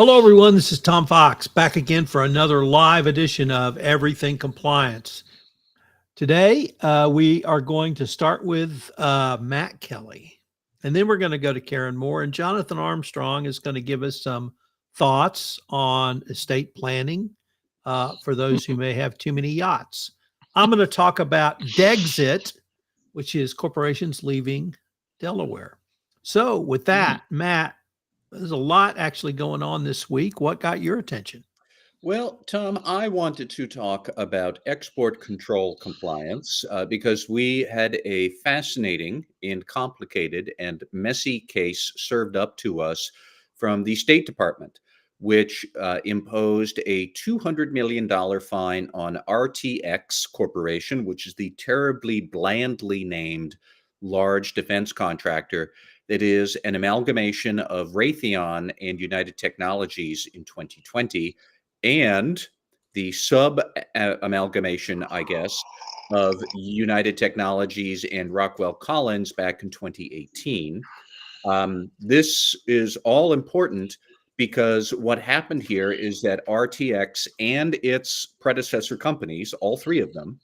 Hello, everyone. This is Tom Fox back again for another live edition of Everything Compliance. Today, we are going to start with Matt Kelly, and then we're going to go to Karen Moore, and Jonathan Armstrong is going to give us some thoughts on estate planning for those who may have too many yachts. I'm going to talk about Dexit, which is corporations leaving Delaware. So, with that, Matt, there's a lot actually going on this week. What got your attention? Well, Tom, I wanted to talk about export control compliance because we had a fascinating and complicated and messy case served up to us from the State Department, which imposed a $200 million fine on RTX Corporation, which is the terribly blandly named large defense contractor that is an amalgamation of Raytheon and United Technologies in 2020 and the sub amalgamation, I guess, of United Technologies and Rockwell Collins back in 2018. This is all important because what happened here is that RTX and its predecessor companies, all three of them,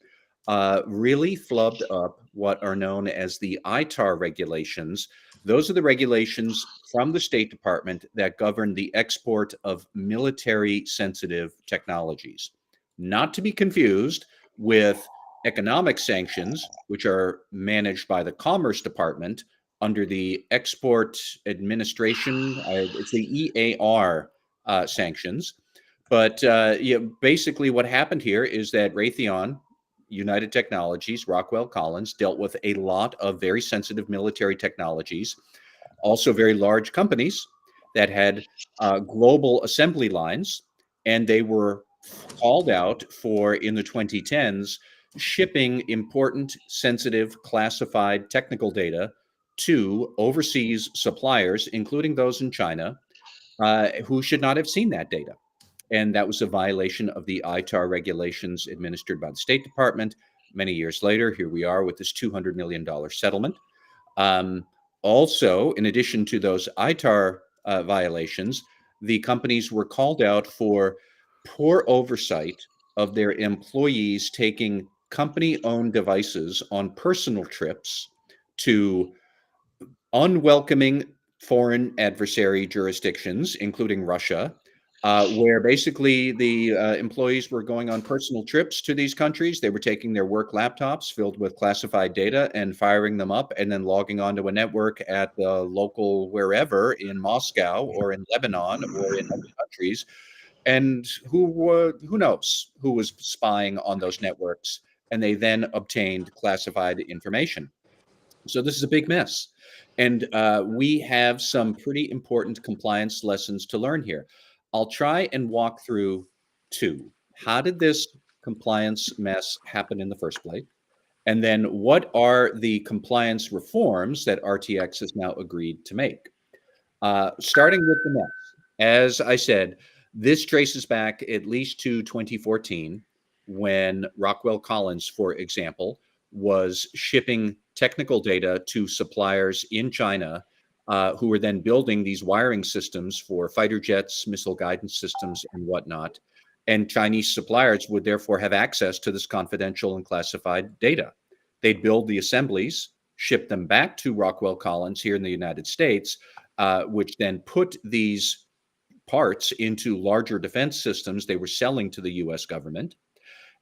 really flubbed up what are known as the ITAR regulations. Those are the regulations from the State Department that govern the export of military sensitive technologies. Not to be confused with economic sanctions, which are managed by the Commerce Department under the Export Administration, it's the EAR sanctions. But basically, what happened here is that Raytheon, United Technologies, Rockwell Collins dealt with a lot of very sensitive military technologies, also very large companies that had global assembly lines, and they were called out for, in the 2010s, shipping important, sensitive, classified technical data to overseas suppliers, including those in China, who should not have seen that data. And that was a violation of the ITAR regulations administered by the State Department. Many years later, here we are with this $200 million settlement. Also, in addition to those ITAR violations, the companies were called out for poor oversight of their employees taking company-owned devices on personal trips to unwelcoming foreign adversary jurisdictions, including Russia, where basically the employees were going on personal trips to these countries. They were taking their work laptops filled with classified data and firing them up and then logging onto a network at the local wherever in Moscow or in Lebanon or in other countries. And who knows who was spying on those networks. And they then obtained classified information. So this is a big mess. And we have some pretty important compliance lessons to learn here. I'll try and walk through two. How did this compliance mess happen in the first place? And then what are the compliance reforms that RTX has now agreed to make? Starting with the mess. As I said, this traces back at least to 2014 when Rockwell Collins, for example, was shipping technical data to suppliers in China who were then building these wiring systems for fighter jets, missile guidance systems, and whatnot. And Chinese suppliers would therefore have access to this confidential and classified data. They'd build the assemblies, ship them back to Rockwell Collins here in the United States, which then put these parts into larger defense systems they were selling to the US government.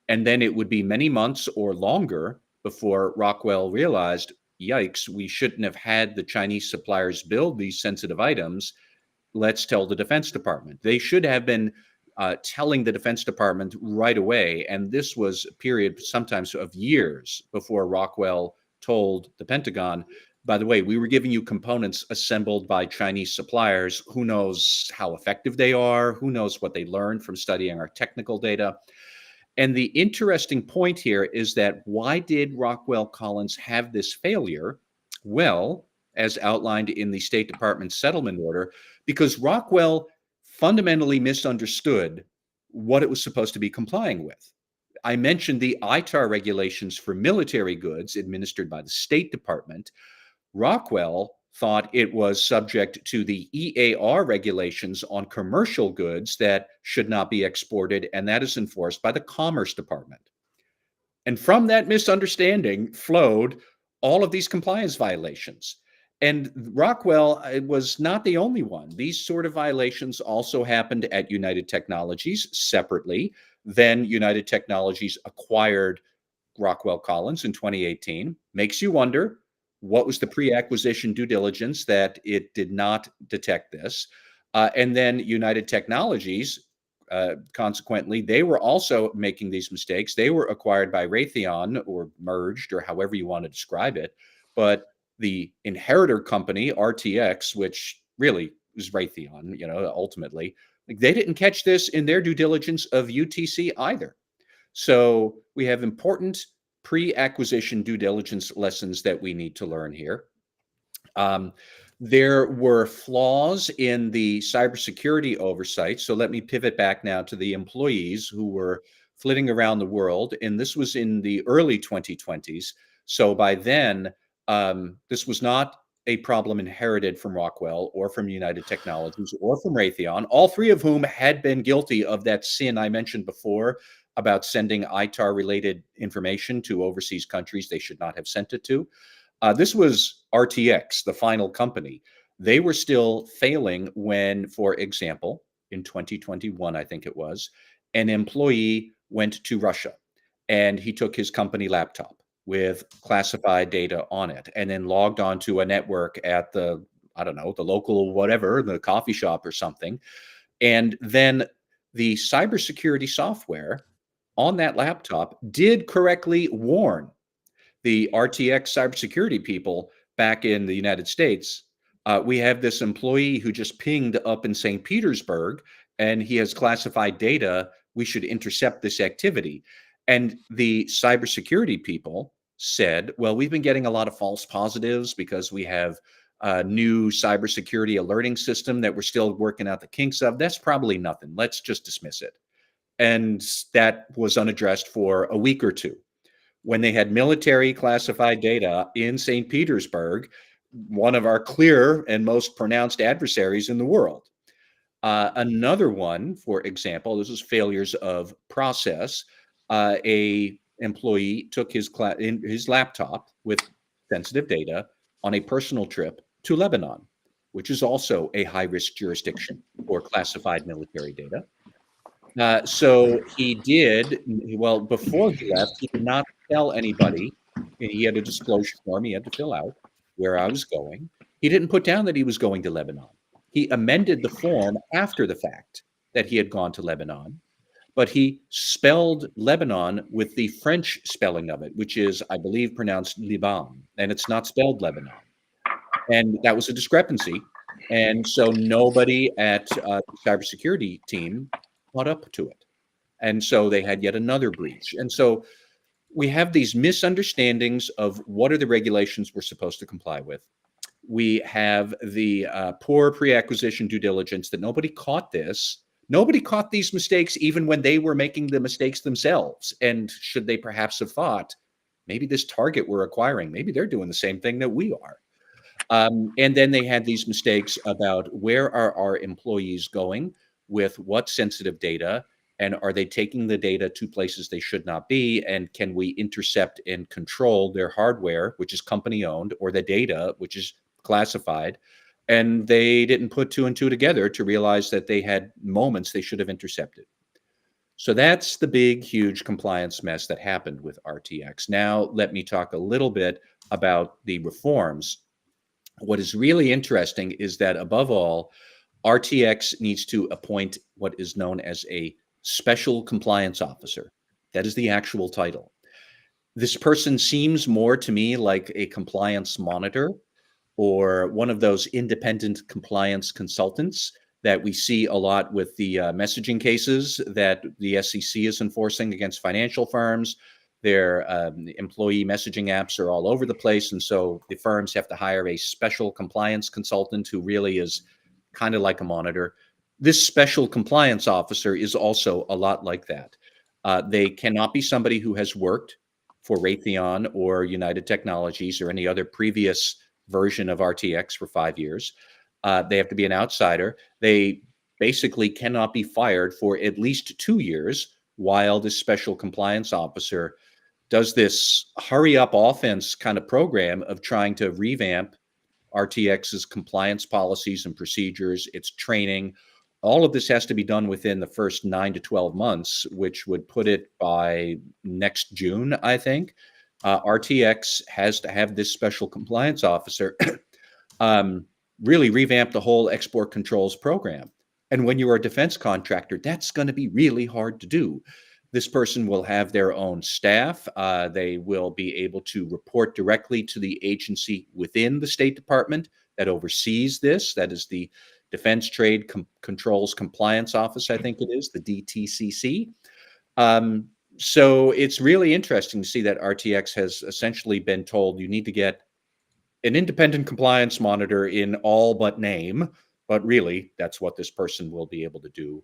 And then it would be many months or longer before Rockwell realized, yikes, we shouldn't have had the Chinese suppliers build these sensitive items. Let's tell the Defense Department. They should have been telling the Defense Department right away. And this was a period sometimes of years before Rockwell told the Pentagon, by the way, we were giving you components assembled by Chinese suppliers. Who knows how effective they are? Who knows what they learned from studying our technical data? And the interesting point here is that why did Rockwell Collins have this failure? Well, as outlined in the State Department settlement order, because Rockwell fundamentally misunderstood what it was supposed to be complying with. I mentioned the ITAR regulations for military goods administered by the State Department. Rockwell thought it was subject to the EAR regulations on commercial goods that should not be exported, and that is enforced by the Commerce Department. And from that misunderstanding flowed all of these compliance violations. And Rockwell was not the only one. These sort of violations also happened at United Technologies separately. Then United Technologies acquired Rockwell Collins in 2018. Makes you wonder, what was the pre-acquisition due diligence that it did not detect this? And then United Technologies, consequently, they were also making these mistakes. They were acquired by Raytheon, or merged, or however you want to describe it. But the inheritor company, RTX, which really is Raytheon, ultimately, like, they didn't catch this in their due diligence of UTC either. So we have important pre-acquisition due diligence lessons that we need to learn here. There were flaws in the cybersecurity oversight. So let me pivot back now to the employees who were flitting around the world. And this was in the early 2020s. So by then, this was not a problem inherited from Rockwell or from United Technologies or from Raytheon, all three of whom had been guilty of that sin I mentioned before about sending ITAR-related information to overseas countries they should not have sent it to. This was RTX, the final company. They were still failing when, for example, in 2021, I think it was, an employee went to Russia and he took his company laptop with classified data on it and then logged onto a network at the local whatever, the coffee shop or something. And then the cybersecurity software on that laptop did correctly warn the RTX cybersecurity people back in the United States. We have this employee who just pinged up in St. Petersburg and he has classified data. We should intercept this activity. And the cybersecurity people said, well, we've been getting a lot of false positives because we have a new cybersecurity alerting system that we're still working out the kinks of. That's probably nothing. Let's just dismiss it. And that was unaddressed for a week or two. When they had military classified data in St. Petersburg, one of our clear and most pronounced adversaries in the world. Another one, for example, this is failures of process. A employee took his laptop with sensitive data on a personal trip to Lebanon, which is also a high-risk jurisdiction for classified military data. So he did, well, before he left, he did not tell anybody. He had a disclosure form he had to fill out where I was going. He didn't put down that he was going to Lebanon. He amended the form after the fact that he had gone to Lebanon, but he spelled Lebanon with the French spelling of it, which is, I believe, pronounced Liban, and it's not spelled Lebanon. And that was a discrepancy. And so nobody at the cybersecurity team caught up to it. And so they had yet another breach. And so we have these misunderstandings of what are the regulations we're supposed to comply with. We have the poor pre-acquisition due diligence that nobody caught this. Nobody caught these mistakes even when they were making the mistakes themselves. And should they perhaps have thought, maybe this target we're acquiring, maybe they're doing the same thing that we are. And then they had these mistakes about where are our employees going with what sensitive data, and are they taking the data to places they should not be, and can we intercept and control their hardware, which is company owned, or the data, which is classified. And they didn't put two and two together to realize that they had moments they should have intercepted. So that's the big, huge compliance mess that happened with RTX. Now, let me talk a little bit about the reforms. What is really interesting is that, above all, RTX needs to appoint what is known as a special compliance officer. That is the actual title. This person seems more to me like a compliance monitor or one of those independent compliance consultants that we see a lot with the messaging cases that the SEC is enforcing against financial firms. Their employee messaging apps are all over the place. And so the firms have to hire a special compliance consultant who really is kind of like a monitor. This special compliance officer is also a lot like that. They cannot be somebody who has worked for Raytheon or United Technologies or any other previous version of RTX for 5 years. They have to be an outsider. They basically cannot be fired for at least 2 years while this special compliance officer does this hurry up offense kind of program of trying to revamp RTX's compliance policies and procedures, its training. All of this has to be done within the first 9 to 12 months, which would put it by next June, I think. RTX has to have this special compliance officer really revamp the whole export controls program. And when you're a defense contractor, that's going to be really hard to do. This person will have their own staff. They will be able to report directly to the agency within the State Department that oversees this. That is the Defense Trade Controls Compliance Office, I think it is, the DTCC. So it's really interesting to see that RTX has essentially been told you need to get an independent compliance monitor in all but name, but really that's what this person will be able to do.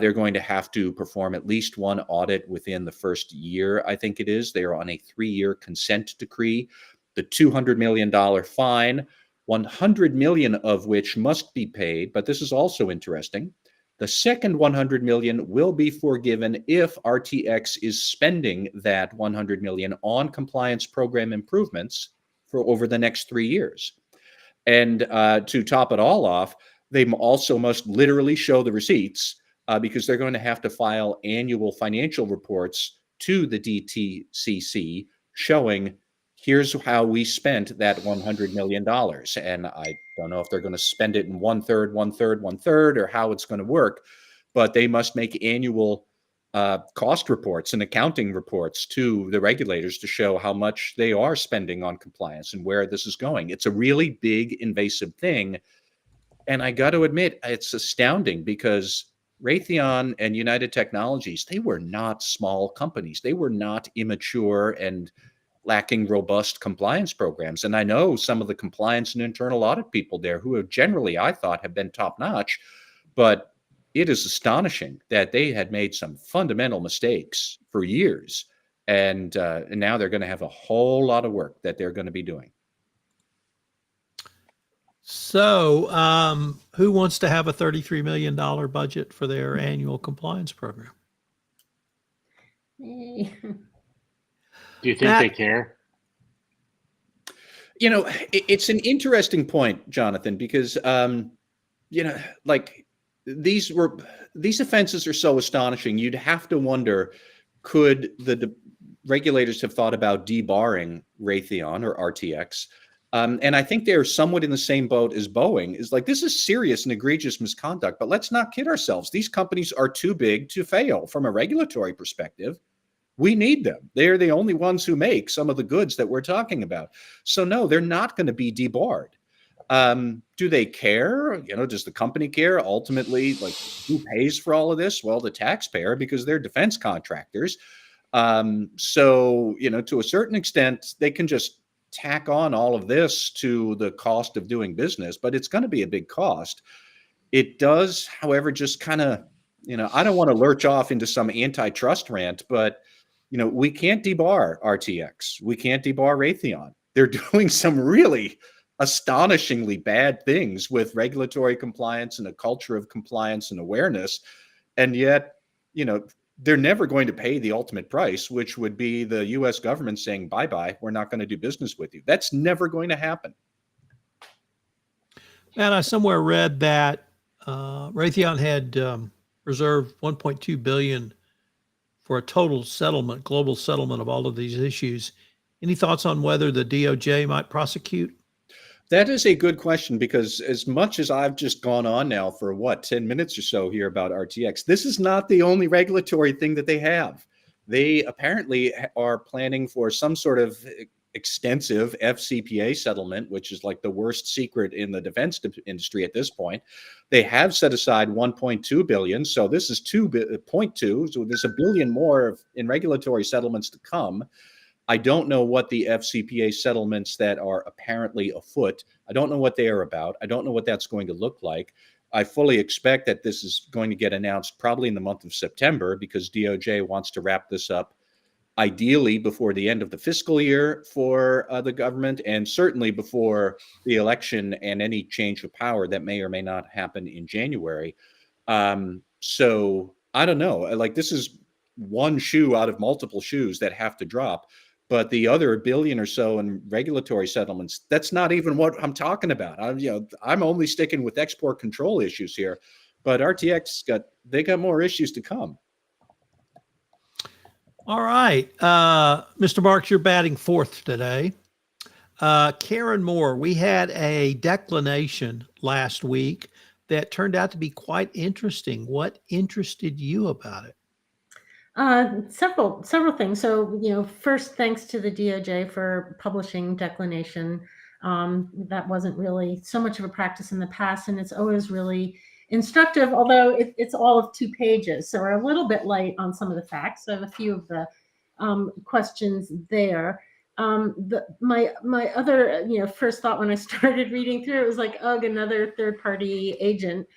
They're going to have to perform at least one audit within the first year, I think it is. They are on a 3-year consent decree. The $200 million fine, 100 million of which must be paid, but this is also interesting. The second 100 million will be forgiven if RTX is spending that 100 million on compliance program improvements for over the next 3 years. And to top it all off, they also must literally show the receipts because they're going to have to file annual financial reports to the DTCC showing here's how we spent that $100 million. And I don't know if they're going to spend it in one third, or how it's going to work, but they must make annual cost reports and accounting reports to the regulators to show how much they are spending on compliance and where this is going. It's a really big, invasive thing. And I got to admit, it's astounding because Raytheon and United Technologies, they were not small companies. They were not immature and lacking robust compliance programs. And I know some of the compliance and internal audit people there who have generally, I thought, have been top notch, but it is astonishing that they had made some fundamental mistakes for years. And now they're going to have a whole lot of work that they're going to be doing. So, who wants to have a $33 million budget for their annual compliance program? Do you think Matt? they care? You know, it's an interesting point, Jonathan, because, like these offenses are so astonishing. You'd have to wonder, could the regulators have thought about debarring Raytheon or RTX? And I think they're somewhat in the same boat as Boeing. Is like, this is serious and egregious misconduct, but let's not kid ourselves. These companies are too big to fail from a regulatory perspective. We need them. They're the only ones who make some of the goods that we're talking about. So no, they're not going to be debarred. Do they care? Does the company care? Ultimately, like, who pays for all of this? Well, the taxpayer, because they're defense contractors. So, to a certain extent, they can just tack on all of this to the cost of doing business, but it's going to be a big cost. It does, however, just kind of, I don't want to lurch off into some antitrust rant, but, we can't debar RTX. We can't debar Raytheon. They're doing some really astonishingly bad things with regulatory compliance and a culture of compliance and awareness. And yet, they're never going to pay the ultimate price, which would be the U.S. government saying, bye-bye, we're not going to do business with you. That's never going to happen. And I somewhere read that Raytheon had reserved $1.2 billion for a total settlement, global settlement of all of these issues. Any thoughts on whether the DOJ might prosecute? That is a good question, because as much as I've just gone on now for 10 minutes or so here about RTX, this is not the only regulatory thing that they have. They apparently are planning for some sort of extensive FCPA settlement, which is like the worst secret in the defense industry at this point. They have set aside 1.2 billion. So this is 2.2. So there's $1 billion more in regulatory settlements to come. I don't know what the FCPA settlements that are apparently afoot, I don't know what they are about. I don't know what that's going to look like. I fully expect that this is going to get announced probably in the month of September, because DOJ wants to wrap this up ideally before the end of the fiscal year for the government, and certainly before the election and any change of power that may or may not happen in January. So I don't know. Like, this is one shoe out of multiple shoes that have to drop. But the other billion or so in regulatory settlements, that's not even what I'm talking about. I'm only sticking with export control issues here. But RTX got more issues to come. All right. Mr. Marks, you're batting fourth today. Karen Moore, we had a declination last week that turned out to be quite interesting. What interested you about it? Several things. So, first, thanks to the DOJ for publishing declination. That wasn't really so much of a practice in the past, and it's always really instructive, although it's all of 2 pages. So we're a little bit light on some of the facts. So I have a few of the questions there. My other, first thought when I started reading through it was like, ugh, another third-party agent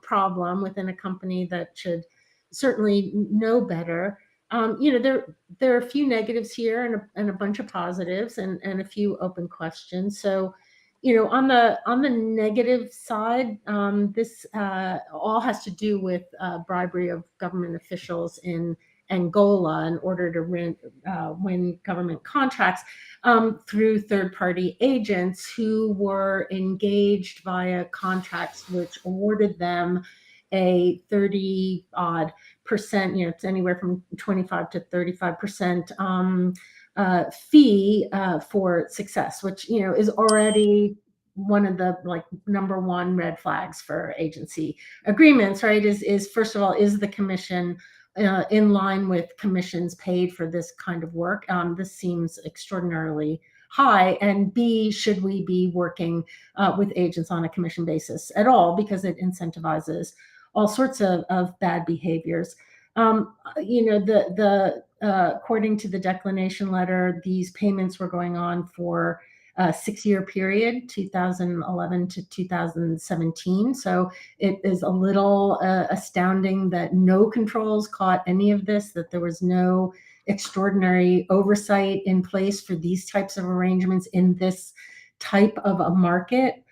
problem within a company that should certainly know better. There are a few negatives here and a bunch of positives and a few open questions. So, on the negative side, this all has to do with bribery of government officials in Angola in order to win government contracts through third-party agents who were engaged via contracts which awarded them a 30-odd percent, it's anywhere from 25 to 35% fee for success, which, is already one of the number one red flags for agency agreements, right? Is first of all, is the commission in line with commissions paid for this kind of work? This seems extraordinarily high. And B, should we be working with agents on a commission basis at all, because it incentivizes all sorts of bad behaviors. According to the declination letter, these payments were going on for a 6-year period, 2011 to 2017. So it is a little astounding that no controls caught any of this, that there was no extraordinary oversight in place for these types of arrangements in this type of a market.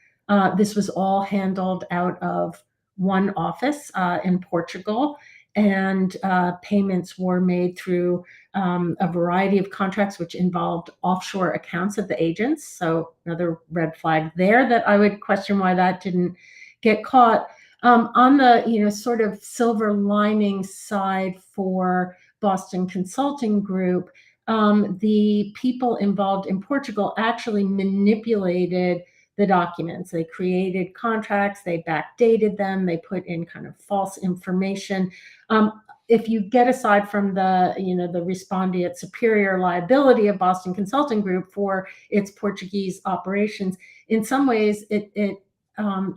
This was all handled out of one office in Portugal, and payments were made through a variety of contracts which involved offshore accounts of the agents. So another red flag there that I would question why that didn't get caught. On the sort of silver lining side for Boston Consulting Group, the people involved in Portugal actually manipulated the documents. They created contracts, they backdated them, they put in kind of false information. If you get aside from the respondeat superior liability of Boston Consulting Group for its Portuguese operations, in some ways it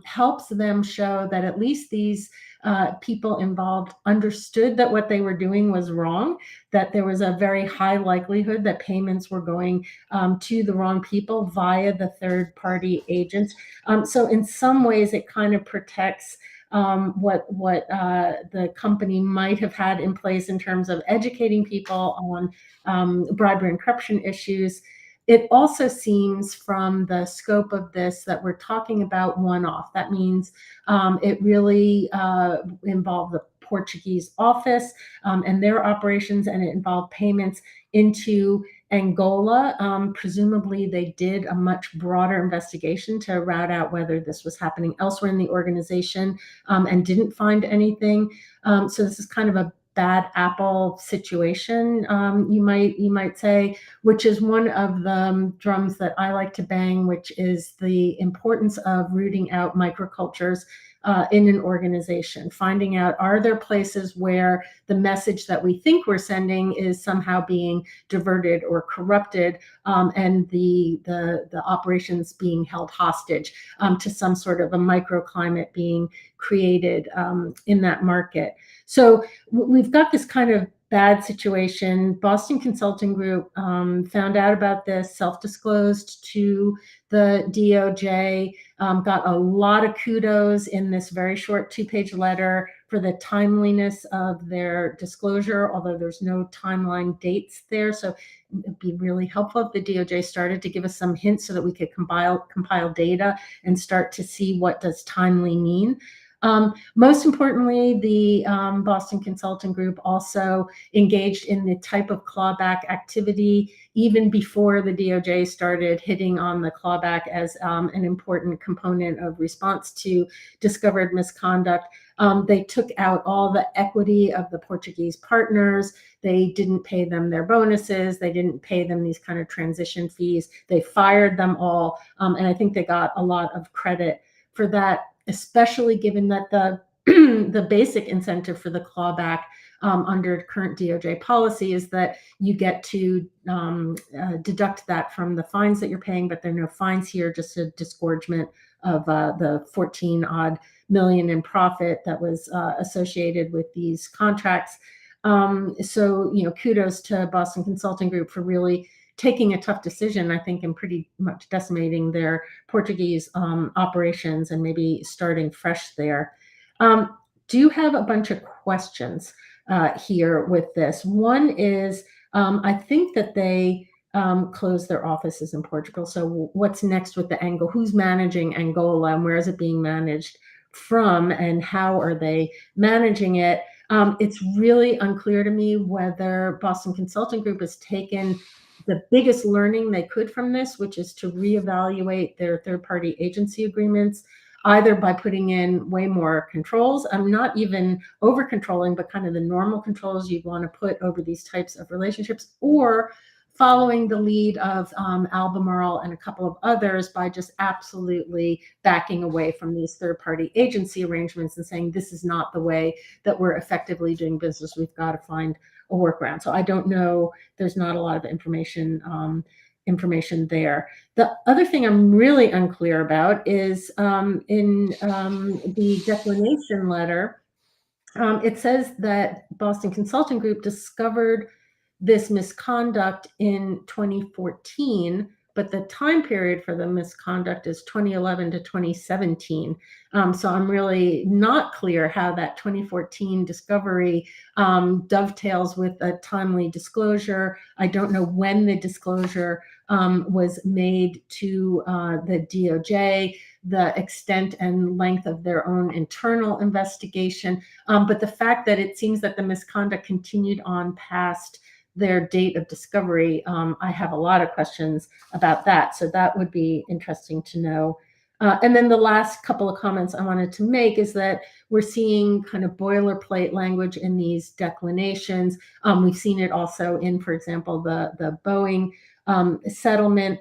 helps them show that at least these people involved understood that what they were doing was wrong, that there was a very high likelihood that payments were going to the wrong people via the third-party agents. So in some ways, it kind of protects what the company might have had in place in terms of educating people on bribery and corruption issues. It also seems from the scope of this that we're talking about one-off. That means it really involved the Portuguese office and their operations, and it involved payments into Angola. Presumably, they did a much broader investigation to route out whether this was happening elsewhere in the organization and didn't find anything. So this is kind of a bad apple situation, you might say, which is one of the drums that I like to bang, which is the importance of rooting out microcultures in an organization, finding out, are there places where the message that we think we're sending is somehow being diverted or corrupted, and the operations being held hostage to some sort of a microclimate being created in that market. So we've got this kind of bad situation. Boston Consulting Group found out about this, self-disclosed to the DOJ, got a lot of kudos in this very short 2-page letter for the timeliness of their disclosure, although there's no timeline dates there. So it'd be really helpful if the DOJ started to give us some hints so that we could compile data and start to see what does timely mean. Most importantly, the Boston Consulting Group also engaged in the type of clawback activity even before the DOJ started hitting on the clawback as an important component of response to discovered misconduct. They took out all the equity of the Portuguese partners. They didn't pay them their bonuses. They didn't pay them these kind of transition fees. They fired them all. And I think they got a lot of credit for that, especially given that the the basic incentive for the clawback under current DOJ policy is that you get to deduct that from the fines that you're paying, but there are no fines here, just a disgorgement of the 14 odd million in profit that was associated with these contracts. So, kudos to Boston Consulting Group for really taking a tough decision, I think, and pretty much decimating their Portuguese operations and maybe starting fresh there. Do have a bunch of questions here with this. One is, I think that they closed their offices in Portugal. So what's next with the Angola? Who's managing Angola and where is it being managed from and how are they managing it? It's really unclear to me whether Boston Consulting Group has taken the biggest learning they could from this, which is to reevaluate their third-party agency agreements, either by putting in way more controls. I'm not even over controlling, but kind of the normal controls you'd want to put over these types of relationships, or following the lead of Albemarle and a couple of others by just absolutely backing away from these third-party agency arrangements and saying, this is not the way that we're effectively doing business. We've got to find a workaround. So I don't know. There's not a lot of information there. The other thing I'm really unclear about is in the declination letter, it says that Boston Consulting Group discovered this misconduct in 2014, but the time period for the misconduct is 2011 to 2017. So I'm really not clear how that 2014 discovery dovetails with a timely disclosure. I don't know when the disclosure was made to the DOJ, the extent and length of their own internal investigation. But the fact that it seems that the misconduct continued on past their date of discovery, I have a lot of questions about that. So that would be interesting to know. And then the last couple of comments I wanted to make is that we're seeing kind of boilerplate language in these declinations. We've seen it also in, for example, the Boeing settlement.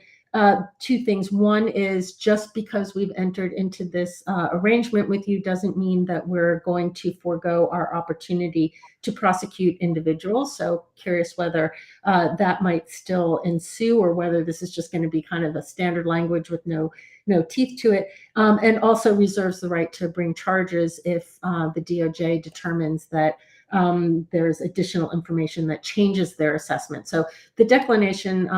Two things. One is, just because we've entered into this arrangement with you doesn't mean that we're going to forego our opportunity to prosecute individuals. So curious whether that might still ensue, or whether this is just going to be kind of a standard language with no teeth to it, and also reserves the right to bring charges if the DOJ determines that there's additional information that changes their assessment. So the declination,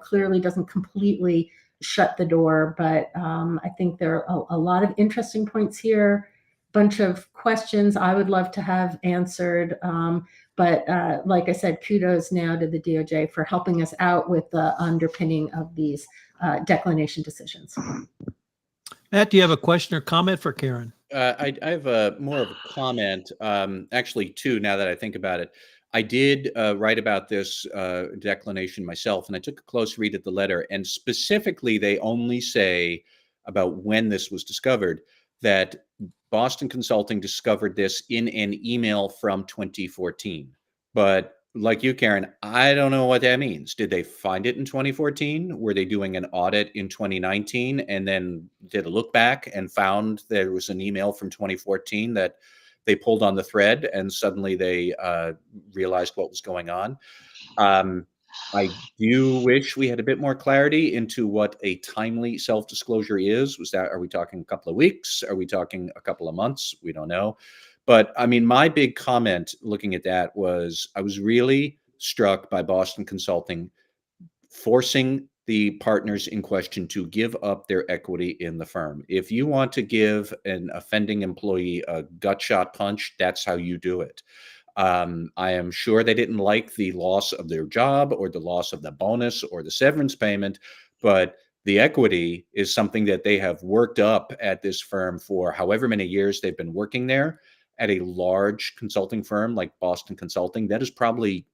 clearly doesn't completely shut the door, but I think there are a lot of interesting points here, bunch of questions I would love to have answered. But like I said, kudos now to the DOJ for helping us out with the underpinning of these declination decisions. Matt, do you have a question or comment for Karen? I have more of a comment, actually two, now that I think about it. I did write about this declination myself, and I took a close read at the letter, and specifically they only say about when this was discovered, that Boston Consulting discovered this in an email from 2014. But like you, Karen, I don't know what that means. Did they find it in 2014? Were they doing an audit in 2019 and then did a look back and found there was an email from 2014 that they pulled on the thread and suddenly they realized what was going on? I do wish we had a bit more clarity into what a timely self-disclosure is. Are we talking a couple of weeks? Are we talking a couple of months? We don't know. But I mean, my big comment looking at that was I was really struck by Boston Consulting forcing the partners in question to give up their equity in the firm. If you want to give an offending employee a gut shot punch, that's how you do it. I am sure they didn't like the loss of their job or the loss of the bonus or the severance payment, but the equity is something that they have worked up at this firm for however many years they've been working there. At a large consulting firm like Boston Consulting, that is probably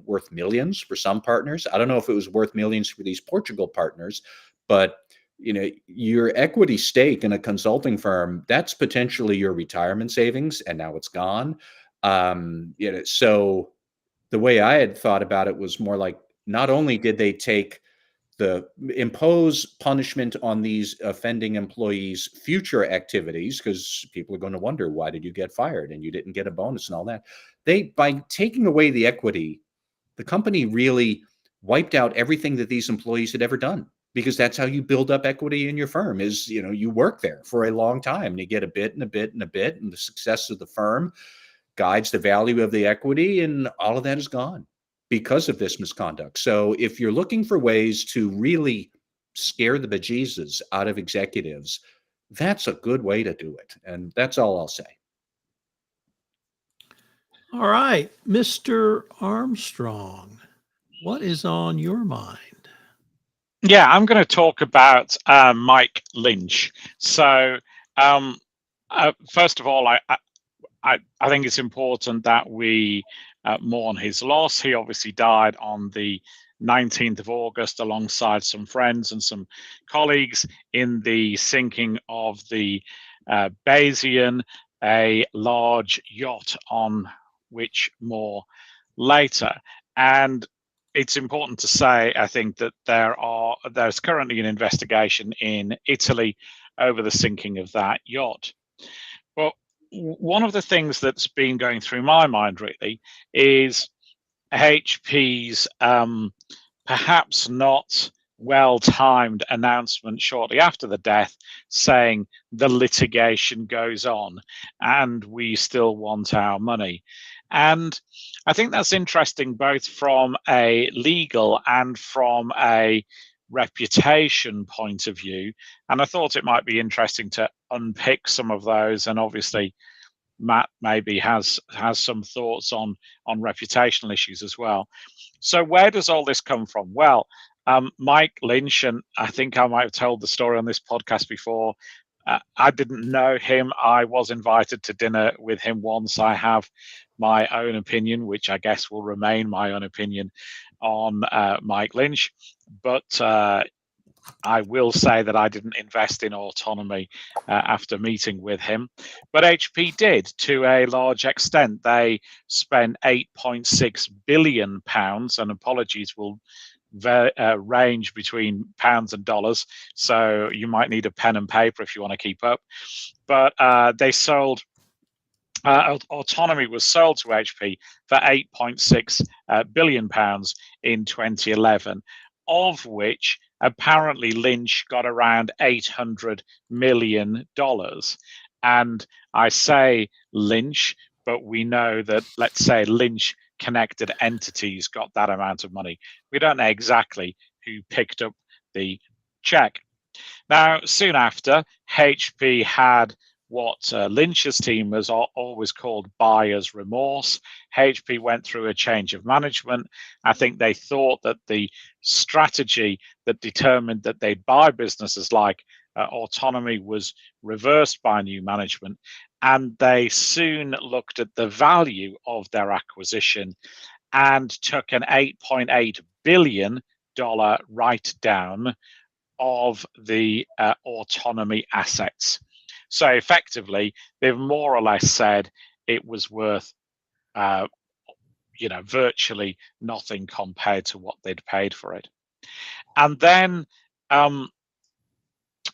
worth millions for some partners. I don't know if it was worth millions for these Portugal partners, but your equity stake in a consulting firm, that's potentially your retirement savings, and now it's gone. So the way I had thought about it was more like, not only did they impose punishment on these offending employees' future activities, because people are going to wonder, why did you get fired and you didn't get a bonus and all that? By taking away the equity, the company really wiped out everything that these employees had ever done, because that's how you build up equity in your firm. Is you work there for a long time and you get a bit and a bit and a bit, and the success of the firm guides the value of the equity, and all of that is gone because of this misconduct. So if you're looking for ways to really scare the bejesus out of executives, that's a good way to do it. And that's all I'll say. All right, Mr. Armstrong, what is on your mind? Yeah, I'm going to talk about Mike Lynch. So, first of all, I think it's important that we mourn his loss. He obviously died on the 19th of August alongside some friends and some colleagues in the sinking of the Bayesian, a large yacht on which more later. And it's important to say, I think, that there's currently an investigation in Italy over the sinking of that yacht. But one of the things that's been going through my mind really is HP's perhaps not well-timed announcement shortly after the death saying the litigation goes on and we still want our money. And I think that's interesting both from a legal and from a reputation point of view. And I thought it might be interesting to unpick some of those. And obviously, Matt maybe has some thoughts on reputational issues as well. So where does all this come from? Well, Mike Lynch, and I think I might have told the story on this podcast before. I didn't know him. I was invited to dinner with him once. I have my own opinion, which I guess will remain my own opinion on Mike Lynch. But I will say that I didn't invest in Autonomy after meeting with him. But HP did to a large extent. They spent £8.6 billion, and apologies will range between pounds and dollars, so you might need a pen and paper if you want to keep up. But they sold Autonomy was sold to HP for £8.6 billion in 2011, of which apparently Lynch got around $800 million. And I say Lynch, but we know that, let's say, Lynch connected entities got that amount of money. We don't know exactly who picked up the check. Now, soon after, HP had what Lynch's team has always called buyer's remorse. HP went through a change of management. I think they thought that the strategy that determined that they'd buy businesses like Autonomy was reversed by new management. And they soon looked at the value of their acquisition and took an $8.8 billion write down of the Autonomy assets. So effectively, they've more or less said it was worth, virtually nothing compared to what they'd paid for it. And then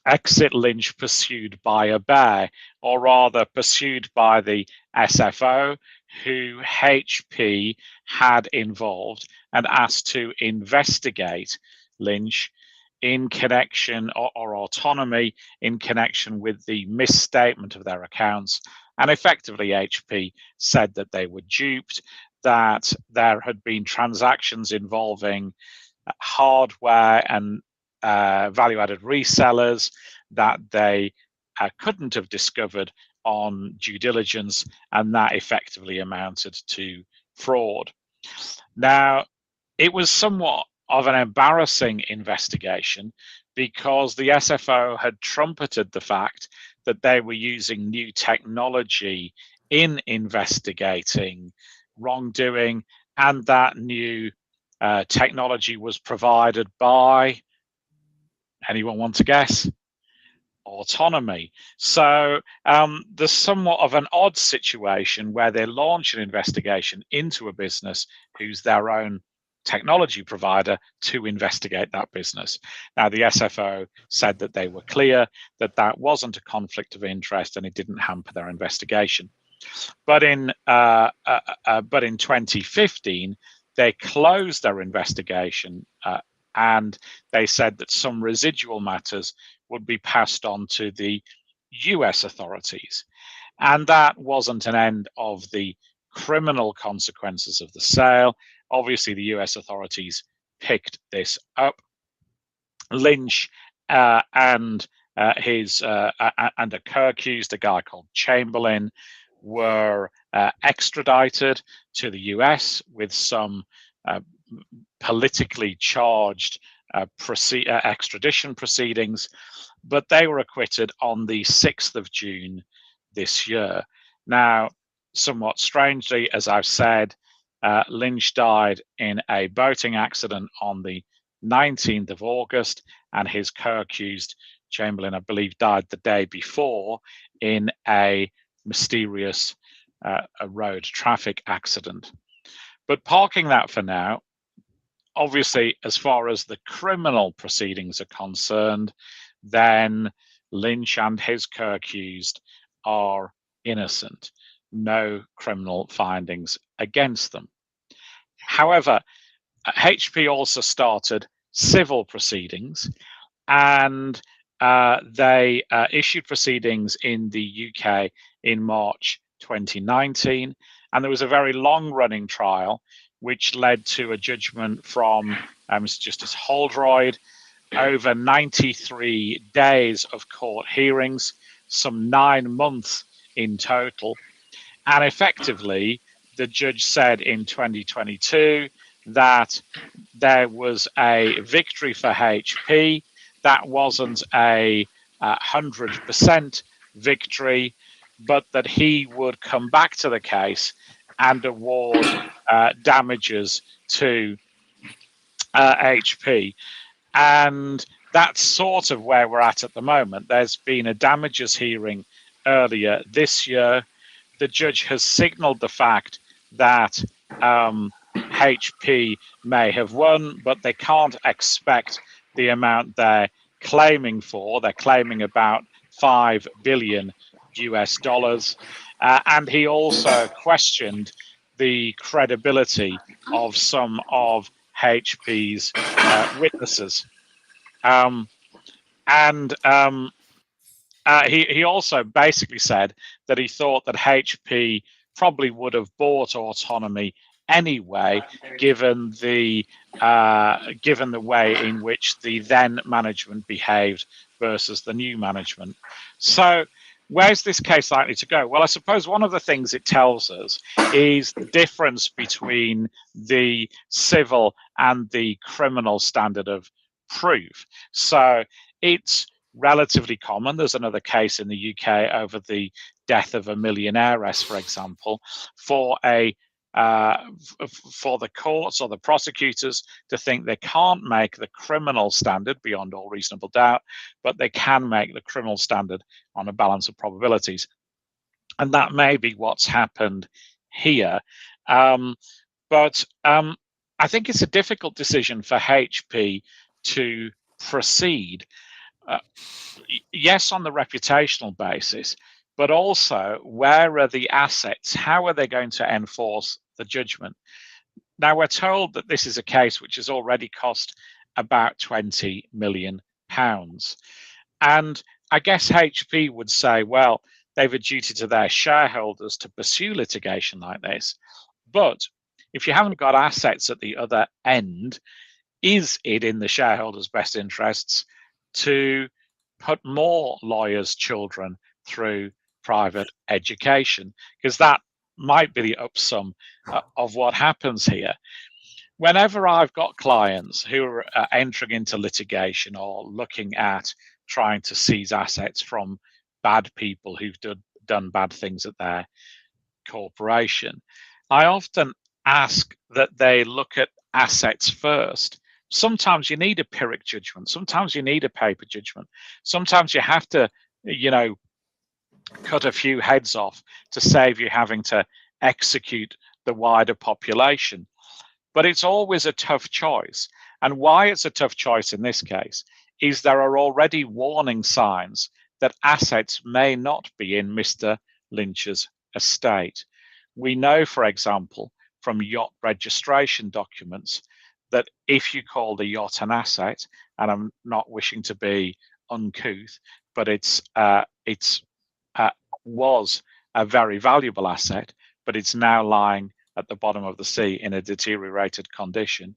Exit Lynch pursued Buyer Bear, or rather pursued by the SFO, who HP had involved and asked to investigate Lynch in connection, or Autonomy in connection with the misstatement of their accounts And effectively, HP said that they were duped, that there had been transactions involving hardware and value-added resellers that they couldn't have discovered on due diligence, and that effectively amounted to fraud. Now, it was somewhat of an embarrassing investigation because the SFO had trumpeted the fact that they were using new technology in investigating wrongdoing, and that new technology was provided by, anyone want to guess? Autonomy. So there's somewhat of an odd situation where they launch an investigation into a business who's their own technology provider to investigate that business. Now, the SFO said that they were clear that that wasn't a conflict of interest and it didn't hamper their investigation. But in 2015, they closed their investigation and they said that some residual matters would be passed on to the US authorities. And that wasn't an end of the criminal consequences of the sale. Obviously, the US authorities picked this up. Lynch and a co-accused, a guy called Chamberlain, were extradited to the US with some politically charged extradition proceedings, but they were acquitted on the 6th of June this year. Now, somewhat strangely, as I've said, Lynch died in a boating accident on the 19th of August, and his co-accused, Chamberlain, I believe, died the day before in a mysterious a road traffic accident. But parking that for now, obviously, as far as the criminal proceedings are concerned, then Lynch and his co-accused are innocent. No criminal findings against them. However, HP also started civil proceedings, and they issued proceedings in the UK in March 2019, and there was a very long-running trial which led to a judgment from Mr. Justice Holdroyd, over 93 days of court hearings, some 9 months in total. And effectively, the judge said in 2022 that there was a victory for HP. That wasn't a 100% victory, but that he would come back to the case and award damages to HP. And that's sort of where we're at the moment. There's been a damages hearing earlier this year. The judge has signaled the fact that HP may have won, but they can't expect the amount they're claiming for. They're claiming about $5 billion US. And he also questioned the credibility of some of HP's witnesses. He also basically said that he thought that HP probably would have bought Autonomy anyway, given the way in which the then management behaved versus the new management. So where's this case likely to go? Well, I suppose one of the things it tells us is the difference between the civil and the criminal standard of proof. So it's relatively common. There's another case in the UK over the death of a millionairess, for example, for the courts or the prosecutors to think they can't make the criminal standard beyond all reasonable doubt, but they can make the criminal standard on a balance of probabilities. And that may be what's happened here. But I think it's a difficult decision for HP to proceed. Yes, on the reputational basis, but also where are the assets? How are they going to enforce the judgment? Now, we're told that this is a case which has already cost about £20 million. And I guess HP would say, well, they've a duty to their shareholders to pursue litigation like this. But if you haven't got assets at the other end, is it in the shareholders' best interests to put more lawyers' children through private education? Because that might be the upsum of what happens here. Whenever I've got clients who are entering into litigation or looking at trying to seize assets from bad people who've done bad things at their corporation, I often ask that they look at assets first. Sometimes you need a Pyrrhic judgment. Sometimes you need a paper judgment. Sometimes you have to, cut a few heads off to save you having to execute the wider population. But it's always a tough choice. And why it's a tough choice in this case is there are already warning signs that assets may not be in Mr. Lynch's estate. We know, for example, from yacht registration documents that if you call the yacht an asset, and I'm not wishing to be uncouth, but it's was a very valuable asset, but it's now lying at the bottom of the sea in a deteriorated condition.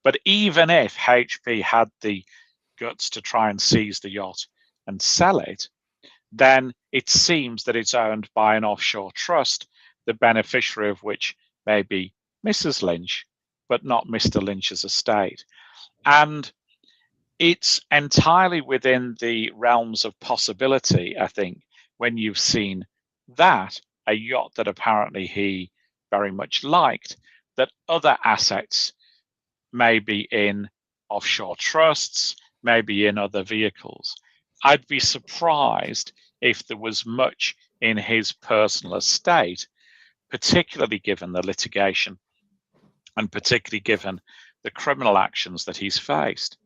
But even if HP had the guts to try and seize the yacht and sell it, then it seems that it's owned by an offshore trust, the beneficiary of which may be Mrs. Lynch, but not Mr. Lynch's estate. And it's entirely within the realms of possibility, I think, when you've seen that, a yacht that apparently he very much liked, that other assets may be in offshore trusts, maybe in other vehicles. I'd be surprised if there was much in his personal estate, particularly given the litigation and particularly given the criminal actions that he's faced.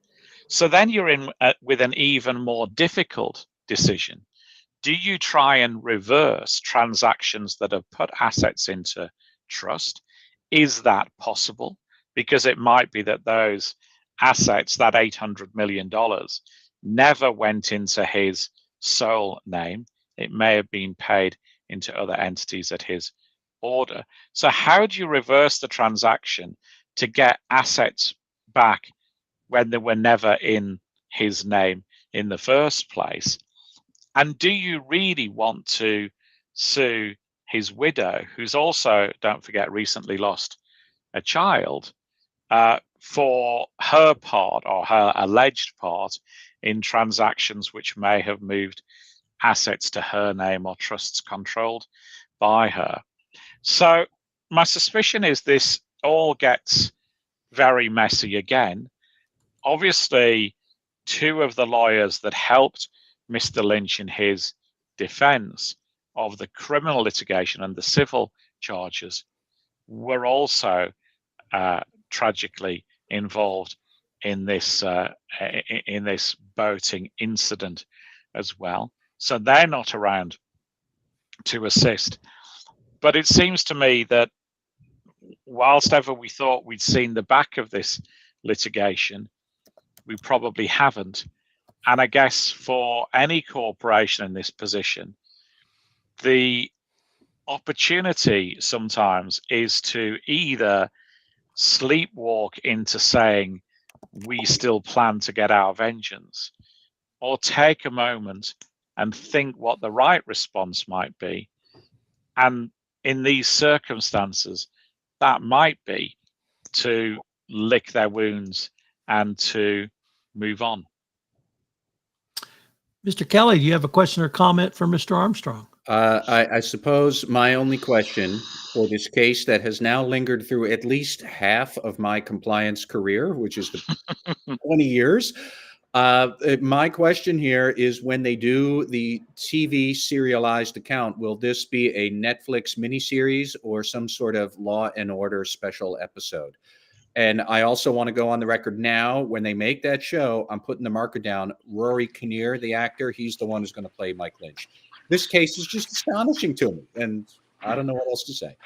So then you're in with an even more difficult decision. Do you try and reverse transactions that have put assets into trust? Is that possible? Because it might be that those assets, that $800 million, never went into his sole name. It may have been paid into other entities at his order. So how do you reverse the transaction to get assets back when they were never in his name in the first place? And do you really want to sue his widow, who's also, don't forget, recently lost a child, for her part or her alleged part in transactions which may have moved assets to her name or trusts controlled by her? So my suspicion is this all gets very messy again. Obviously, two of the lawyers that helped Mr. Lynch in his defense of the criminal litigation and the civil charges were also tragically involved in this boating incident as well. So they're not around to assist. But it seems to me that whilst ever we thought we'd seen the back of this litigation, we probably haven't. And I guess for any corporation in this position, the opportunity sometimes is to either sleepwalk into saying we still plan to get our vengeance, or take a moment and think what the right response might be. And in these circumstances, that might be to lick their wounds and to move on. Mr. Kelly, do you have a question or comment for Mr. Armstrong? I suppose my only question for this case that has now lingered through at least half of my compliance career, which is the 20 years. My question here is, when they do the TV serialized account, will this be a Netflix miniseries or some sort of Law and Order special episode? And I also want to go on the record now, when they make that show, I'm putting the marker down. Rory Kinnear, the actor, he's the one who's going to play Mike Lynch. This case is just astonishing to me, and I don't know what else to say.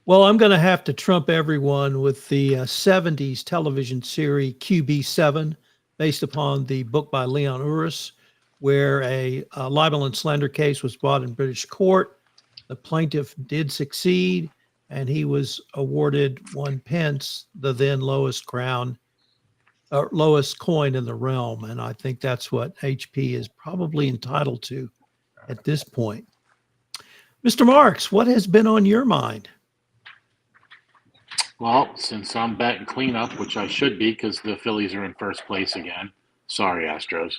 Well, I'm going to have to trump everyone with the 70s television series QB7, based upon the book by Leon Uris, where a libel and slander case was brought in British court. The plaintiff did succeed, and he was awarded 1 pence, the then lowest coin in the realm. And I think that's what HP is probably entitled to at this point. Mr. Marks, what has been on your mind? Well, since I'm batting cleanup, which I should be because the Phillies are in first place again. Sorry, Astros.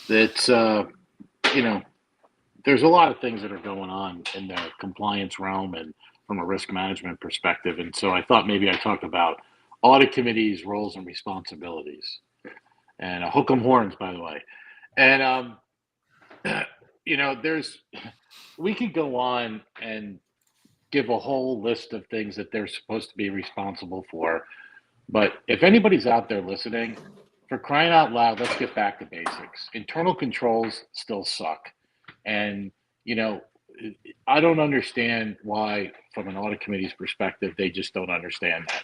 It's, there's a lot of things that are going on in the compliance realm and from a risk management perspective. And so I thought maybe I'd talk about audit committees, roles, and responsibilities. And hook 'em horns, by the way. And, we could go on and give a whole list of things that they're supposed to be responsible for. But if anybody's out there listening, for crying out loud, let's get back to basics. Internal controls still suck. And, I don't understand why, from an audit committee's perspective, they just don't understand that.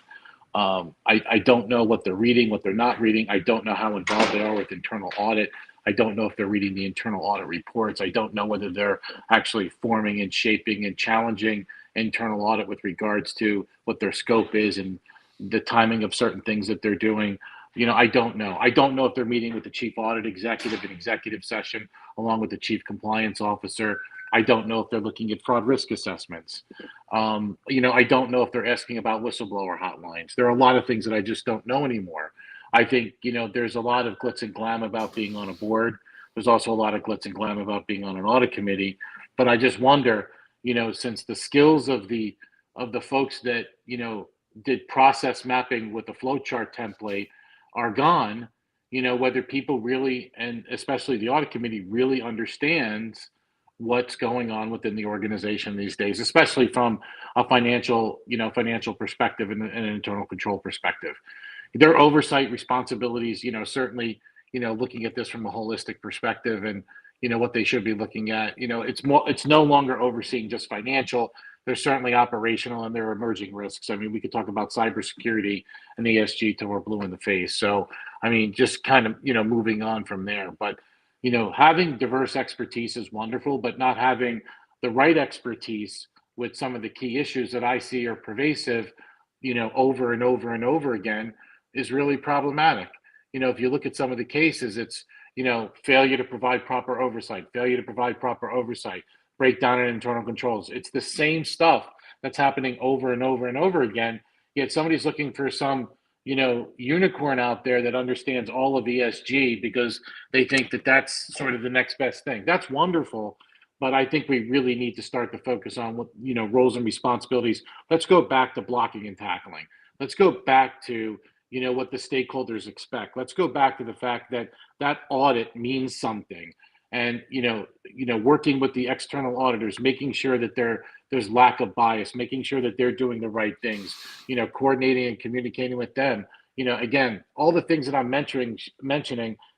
I don't know what they're reading, what they're not reading. I don't know how involved they are with internal audit. I don't know if they're reading the internal audit reports. I don't know whether they're actually forming and shaping and challenging internal audit with regards to what their scope is and the timing of certain things that they're doing. I don't know. I don't know if they're meeting with the chief audit executive in executive session along with the chief compliance officer. I don't know if they're looking at fraud risk assessments. I don't know if they're asking about whistleblower hotlines. There are a lot of things that I just don't know anymore. I think, there's a lot of glitz and glam about being on a board. There's also a lot of glitz and glam about being on an audit committee. But I just wonder, since the skills of the folks that, did process mapping with the flowchart template are gone, whether people really, and especially the audit committee, really understands what's going on within the organization these days, especially from a financial perspective and an internal control perspective. Their oversight responsibilities, certainly, looking at this from a holistic perspective and, what they should be looking at, it's no longer overseeing just financial. They're certainly operational and they're emerging risks. I mean, we could talk about cybersecurity and ESG till we're blue in the face. So, just kind of, moving on from there. But, having diverse expertise is wonderful, but not having the right expertise with some of the key issues that I see are pervasive, over and over and over again is really problematic. If you look at some of the cases, it's, failure to provide proper oversight, breakdown in internal controls. It's the same stuff that's happening over and over and over again. Yet somebody's looking for some, unicorn out there that understands all of ESG because they think that that's sort of the next best thing. That's wonderful. But I think we really need to start to focus on what, roles and responsibilities. Let's go back to blocking and tackling. Let's go back to, what the stakeholders expect. Let's go back to the fact that that audit means something. And, working with the external auditors, making sure that there's lack of bias, making sure that they're doing the right things, coordinating and communicating with them. Again, all the things that I'm mentioning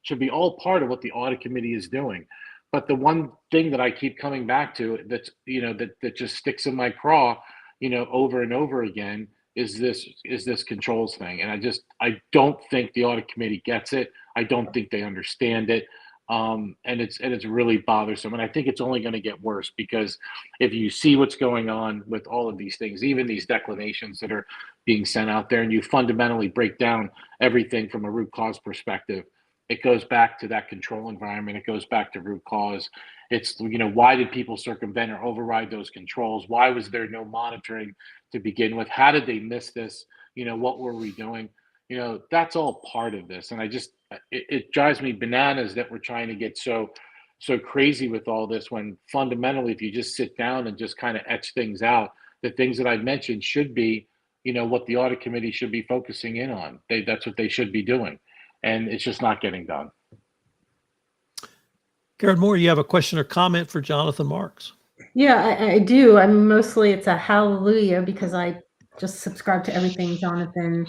should be all part of what the audit committee is doing. But the one thing that I keep coming back to that's, that just sticks in my craw, over and over again is this controls thing. And I don't think the audit committee gets it. I don't think they understand it. And it's really bothersome. And I think it's only going to get worse because if you see what's going on with all of these things, even these declinations that are being sent out there, and you fundamentally break down everything from a root cause perspective, it goes back to that control environment. It goes back to root cause. It's, why did people circumvent or override those controls? Why was there no monitoring to begin with? How did they miss this? What were we doing? That's all part of this. And it drives me bananas that we're trying to get so crazy with all this when fundamentally, if you just sit down and just kind of etch things out, the things that I mentioned should be, what the audit committee should be focusing in on. That's what they should be doing. And it's just not getting done. Karen Moore, you have a question or comment for Jonathan Marks? Yeah, I do. Mostly it's a hallelujah because I just subscribe to everything Jonathan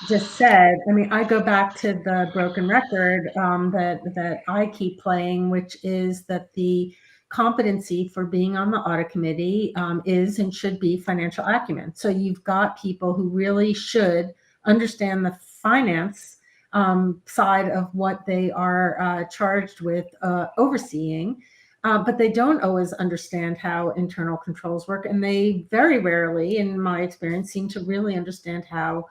just said. I go back to the broken record that I keep playing, which is that the competency for being on the audit committee is and should be financial acumen. So you've got people who really should understand the finance side of what they are charged with overseeing. But they don't always understand how internal controls work. And they very rarely, in my experience, seem to really understand how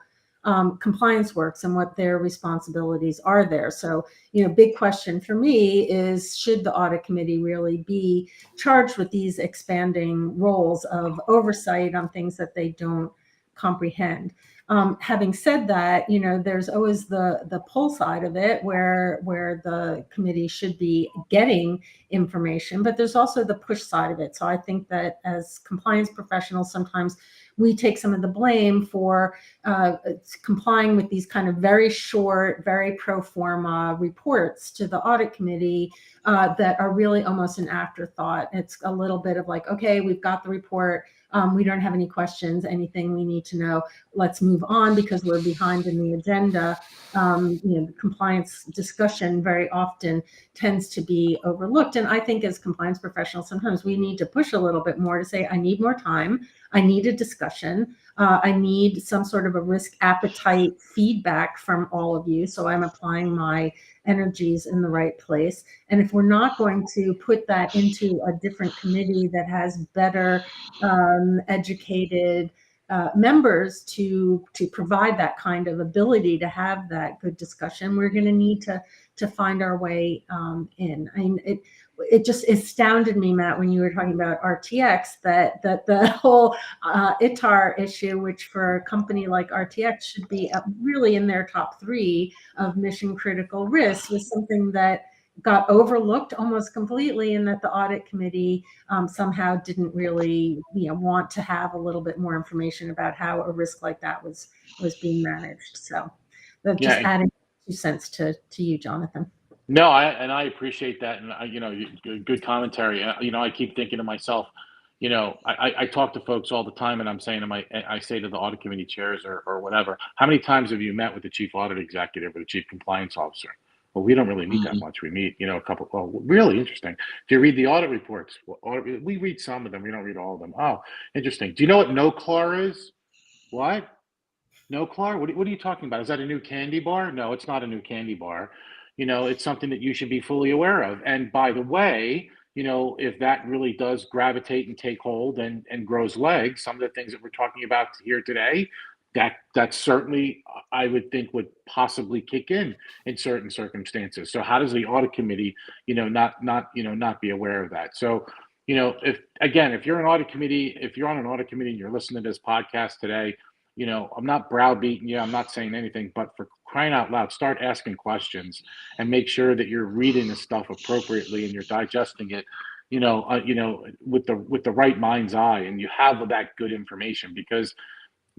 compliance works and what their responsibilities are there. So, big question for me is, should the audit committee really be charged with these expanding roles of oversight on things that they don't comprehend? Having said that, there's always the pull side of it where the committee should be getting information, but there's also the push side of it. So I think that as compliance professionals, sometimes we take some of the blame for complying with these kind of very short, very pro forma reports to the audit committee that are really almost an afterthought. It's a little bit of like, okay, we've got the report. We don't have any questions, anything we need to know. Let's move on because we're behind in the agenda. The compliance discussion very often tends to be overlooked. And I think as compliance professionals, sometimes we need to push a little bit more to say, I need more time. I need a discussion. I need some sort of a risk appetite feedback from all of you, so I'm applying my energies in the right place. And if we're not going to put that into a different committee that has better educated members to provide that kind of ability to have that good discussion, we're going to need to find our way in. I mean, it just astounded me, Matt, when you were talking about RTX, that the whole ITAR issue, which for a company like RTX should be really in their top 3 of mission critical risks, was something that got overlooked almost completely, and that the audit committee somehow didn't really want to have a little bit more information about how a risk like that was being managed. So just adding 2 cents to you, Jonathan. No, I appreciate that, and good commentary. I keep thinking to myself, I talk to folks all the time, and I'm saying I say to the audit committee chairs or whatever, how many times have you met with the chief audit executive or the chief compliance officer? Well, we don't really meet that much. We meet, a couple. Oh, really interesting. Do you read the audit reports? Well, we read some of them. We don't read all of them. Oh, interesting. Do you know what NOCLAR is? What? NOCLAR? What are you talking about? Is that a new candy bar? No, it's not a new candy bar. It's something that you should be fully aware of. And by the way, if that really does gravitate and take hold and grows legs, some of the things that we're talking about here today, that certainly I would think would possibly kick in certain circumstances. So how does the audit committee, not be aware of that? So, if you're an audit committee, if you're on an audit committee and you're listening to this podcast today, I'm not browbeating you. I'm not saying anything, but for crying out loud, start asking questions and make sure that you're reading this stuff appropriately and you're digesting it, with the right mind's eye, and you have that good information, because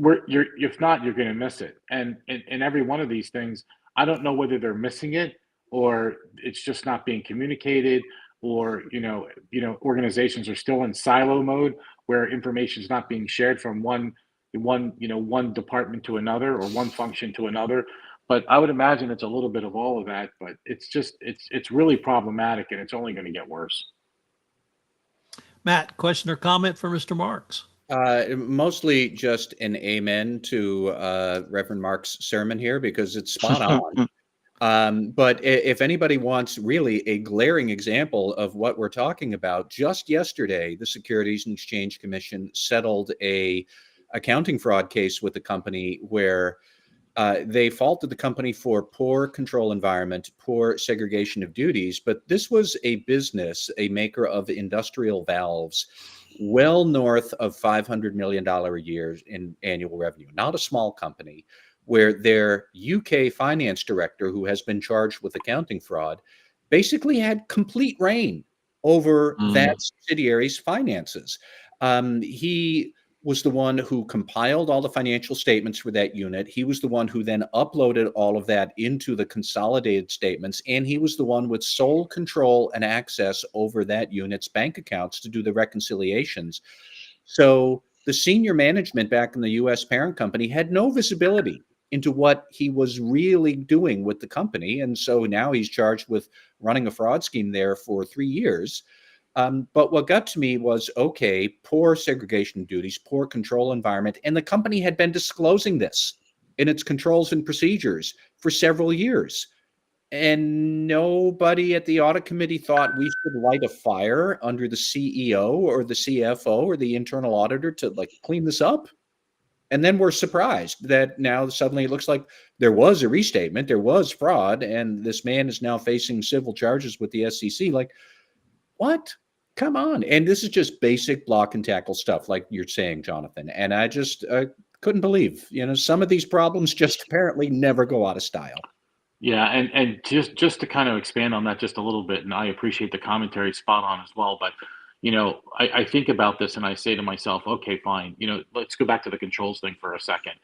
if not, you're going to miss it. And in every one of these things, I don't know whether they're missing it or it's just not being communicated, or organizations are still in silo mode where information is not being shared from one department to another or one function to another. But I would imagine it's a little bit of all of that, but it's really problematic, and it's only going to get worse. Matt, question or comment for Mr. Marks? Mostly just an amen to Reverend Mark's sermon here, because it's spot on. But if anybody wants really a glaring example of what we're talking about, just yesterday, the Securities and Exchange Commission settled a accounting fraud case with the company where they faulted the company for poor control environment, poor segregation of duties. But this was a business, a maker of industrial valves, well north of $500 million a year in annual revenue, not a small company, where their UK finance director, who has been charged with accounting fraud, basically had complete reign over that subsidiary's finances. He was the one who compiled all the financial statements for that unit. He was the one who then uploaded all of that into the consolidated statements. And he was the one with sole control and access over that unit's bank accounts to do the reconciliations. So the senior management back in the US parent company had no visibility into what he was really doing with the company. And so now he's charged with running a fraud scheme there for 3 years. But what got to me was, okay, poor segregation duties, poor control environment. And the company had been disclosing this. in its controls and procedures for several years. And nobody at the audit committee thought we should light a fire under the CEO or the CFO or the internal auditor to like clean this up. And then we're surprised that now suddenly it looks like there was a restatement, there was fraud, and this man is now facing civil charges with the SEC. Like, what? Come on. And this is just basic block and tackle stuff, like you're saying, Jonathan. And I just couldn't believe, some of these problems just apparently never go out of style. Yeah, and just to kind of expand on that just a little bit, and I appreciate the commentary, spot on as well. But I think about this and I say to myself, okay, fine. Let's go back to the controls thing for a second.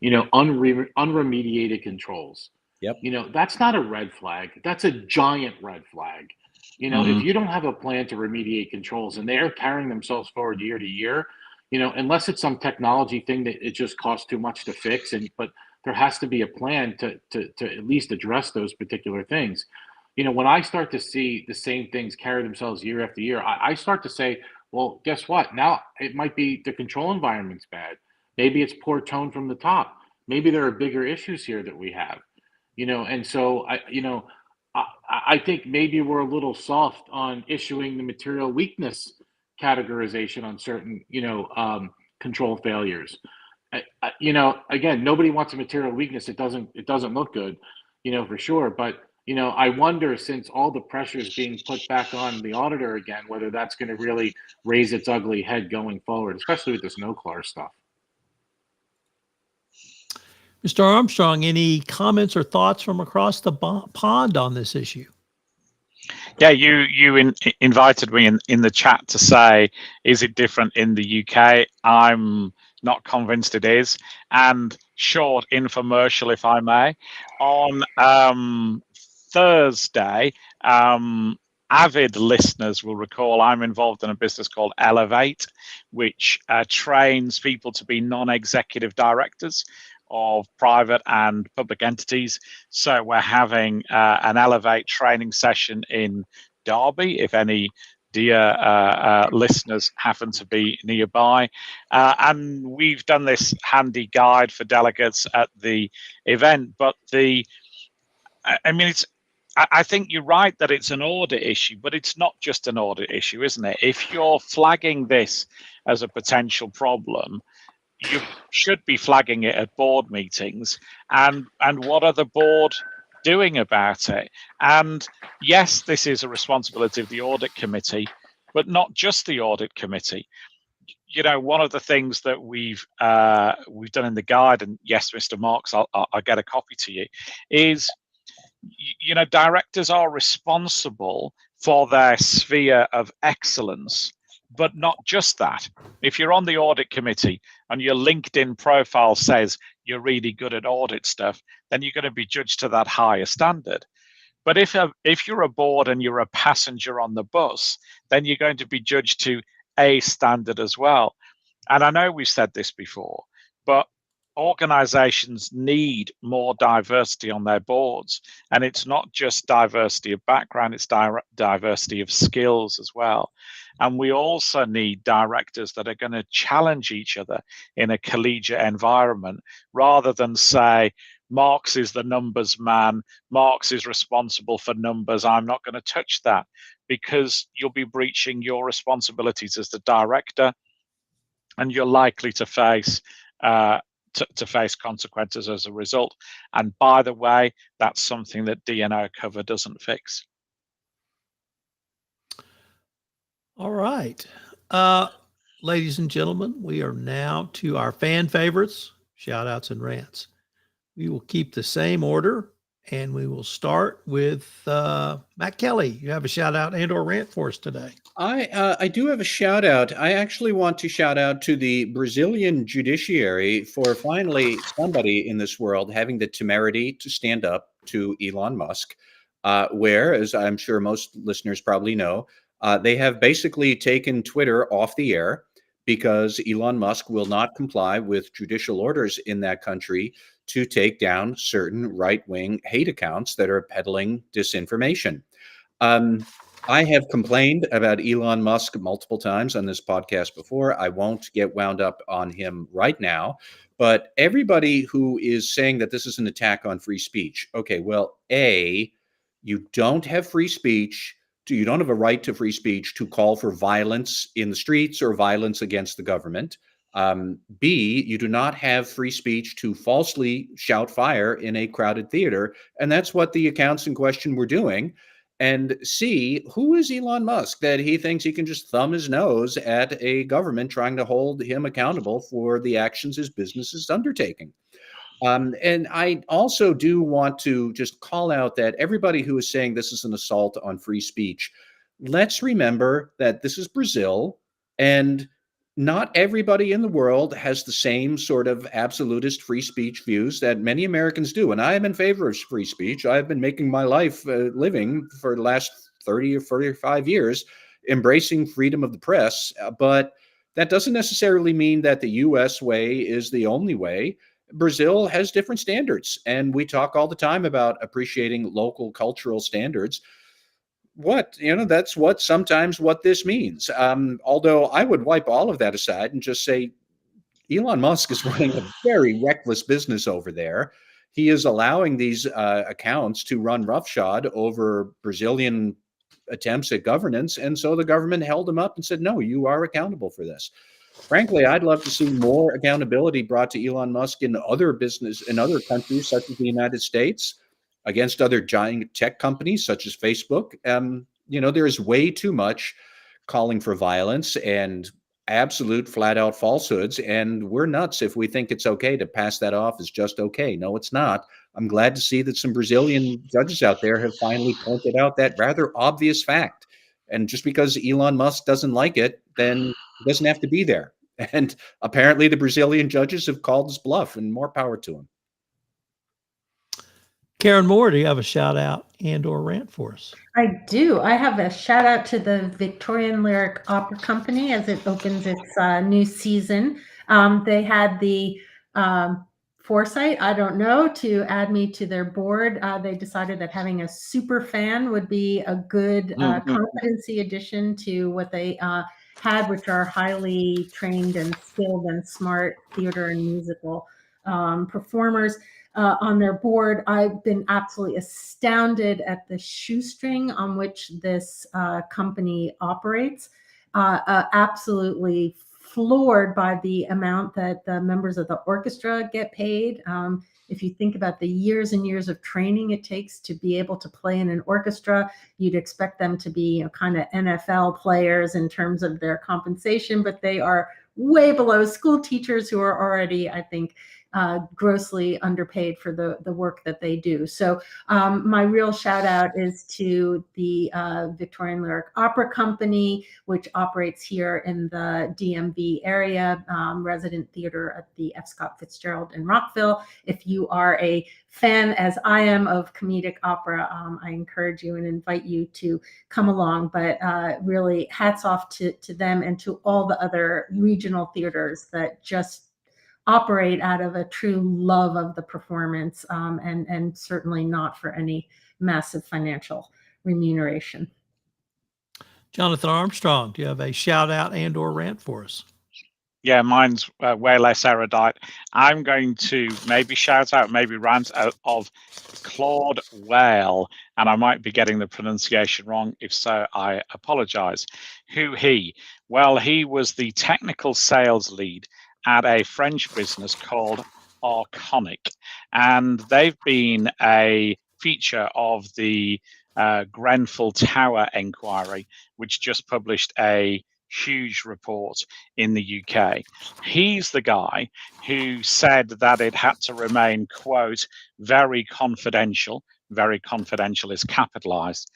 Unremediated controls. Yep. That's not a red flag. That's a giant red flag. If you don't have a plan to remediate controls and they are carrying themselves forward year to year, unless it's some technology thing that it just costs too much to fix, but there has to be a plan to at least address those particular things. When I start to see the same things carry themselves year after year, I start to say, well, guess what? Now it might be the control environment's bad. Maybe it's poor tone from the top. Maybe there are bigger issues here that we have, and so I think maybe we're a little soft on issuing the material weakness categorization on certain, control failures. Again, nobody wants a material weakness. It doesn't look good, for sure. But, I wonder, since all the pressure is being put back on the auditor again, whether that's going to really raise its ugly head going forward, especially with this NOCLAR stuff. Mr. Armstrong, any comments or thoughts from across the pond on this issue? Yeah, you invited me in the chat to say, is it different in the UK? I'm not convinced it is. And short infomercial, if I may, on Thursday, avid listeners will recall I'm involved in a business called Elevate, which trains people to be non-executive directors of private and public entities. So we're having an Elevate training session in Derby, if any dear listeners happen to be nearby. And we've done this handy guide for delegates at the event. But I think you're right that it's an audit issue, but it's not just an audit issue, isn't it? If you're flagging this as a potential problem, you should be flagging it at board meetings. And what are the board doing about it? And yes, this is a responsibility of the audit committee, but not just the audit committee. One of the things that we've done in the guide, and yes, Mr. Marks, I'll get a copy to you, is directors are responsible for their sphere of excellence. But not just that. If you're on the audit committee and your LinkedIn profile says you're really good at audit stuff, then you're going to be judged to that higher standard. But if you're a board and you're a passenger on the bus, then you're going to be judged to a standard as well. And I know we've said this before, but organizations need more diversity on their boards. And it's not just diversity of background, it's diversity of skills as well. And we also need directors that are going to challenge each other in a collegiate environment, rather than say, Marks is the numbers man, Marks is responsible for numbers, I'm not going to touch that, because you'll be breaching your responsibilities as the director, and you're likely to face face consequences as a result. And by the way, that's something that DNO cover doesn't fix. All right. Ladies and gentlemen, we are now to our fan favorites, shout outs and rants. We will keep the same order, and we will start with Matt Kelly. You have a shout out and or rant for us today. I do have a shout out. I actually want to shout out to the Brazilian judiciary for finally somebody in this world having the temerity to stand up to Elon Musk, where, as I'm sure most listeners probably know, they have basically taken Twitter off the air because Elon Musk will not comply with judicial orders in that country to take down certain right-wing hate accounts that are peddling disinformation. I have complained about Elon Musk multiple times on this podcast before. I won't get wound up on him right now. But everybody who is saying that this is an attack on free speech, okay, well, A, you don't have free speech. You don't have a right to free speech to call for violence in the streets or violence against the government. B, you do not have free speech to falsely shout fire in a crowded theater. And that's what the accounts in question were doing. And C, who is Elon Musk that he thinks he can just thumb his nose at a government trying to hold him accountable for the actions his business is undertaking? And I also do want to just call out that everybody who is saying this is an assault on free speech, let's remember that this is Brazil, and not everybody in the world has the same sort of absolutist free speech views that many Americans do. And I am in favor of free speech. I've been making my life living for the last 30 or 45 years, embracing freedom of the press. But that doesn't necessarily mean that the US way is the only way. Brazil has different standards, and we talk all the time about appreciating local cultural standards. That's sometimes what this means. Although I would wipe all of that aside and just say Elon Musk is running a very reckless business over there. He is allowing these accounts to run roughshod over Brazilian attempts at governance, and so the government held him up and said, no, you are accountable for this. Frankly, I'd love to see more accountability brought to Elon Musk in other countries, such as the United States, against other giant tech companies, such as Facebook. There is way too much calling for violence and absolute flat out falsehoods. And we're nuts if we think it's okay to pass that off as just okay. No, it's not. I'm glad to see that some Brazilian judges out there have finally pointed out that rather obvious fact. And just because Elon Musk doesn't like it, then he doesn't have to be there. And apparently the Brazilian judges have called his bluff, and more power to him. Karen Moore, do you have a shout out and or rant for us? I do. I have a shout out to the Victorian Lyric Opera Company as it opens its new season. They had the foresight, I don't know, to add me to their board. They decided that having a super fan would be a good competency addition to what they had, which are highly trained and skilled and smart theater and musical performers. On their board, I've been absolutely astounded at the shoestring on which this company operates. Absolutely floored by the amount that the members of the orchestra get paid. If you think about the years and years of training it takes to be able to play in an orchestra, you'd expect them to be kind of NFL players in terms of their compensation, but they are way below school teachers who are already, I think, grossly underpaid for the work that they do. So my real shout out is to the Victorian Lyric Opera Company, which operates here in the DMV area, resident theater at the F. Scott Fitzgerald in Rockville. If you are a fan, as I am, of comedic opera, I encourage you and invite you to come along. But really hats off to them and to all the other regional theaters that just operate out of a true love of the performance, and certainly not for any massive financial remuneration. Jonathan Armstrong, do you have a shout out and or rant for us? Yeah, mine's way less erudite. I'm going to maybe shout out, maybe rant out of Claude Whale, and I might be getting the pronunciation wrong. If so, I apologize. Who he? Well, he was the technical sales lead at a French business called Arconic, and they've been a feature of the Grenfell Tower inquiry, which just published a huge report in the UK. He's the guy who said that it had to remain, quote, very confidential is capitalized,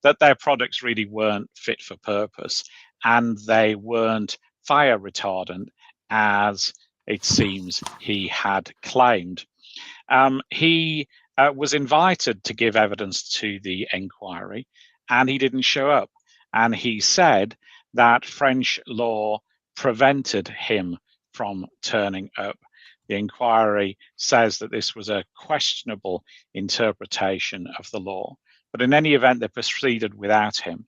that their products really weren't fit for purpose and they weren't fire retardant, as it seems he had claimed. He was invited to give evidence to the inquiry, and he didn't show up. And he said that French law prevented him from turning up. The inquiry says that this was a questionable interpretation of the law. But in any event, they proceeded without him.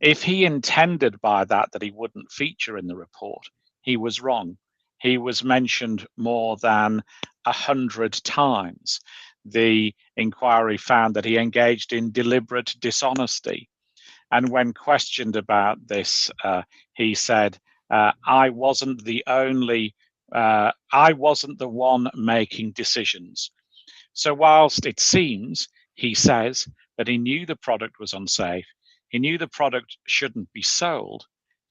If he intended by that he wouldn't feature in the report, he was wrong. He was mentioned more than 100 times. The inquiry found that he engaged in deliberate dishonesty. And when questioned about this, he said, I wasn't the one making decisions. So whilst it seems, he says, that he knew the product was unsafe, he knew the product shouldn't be sold,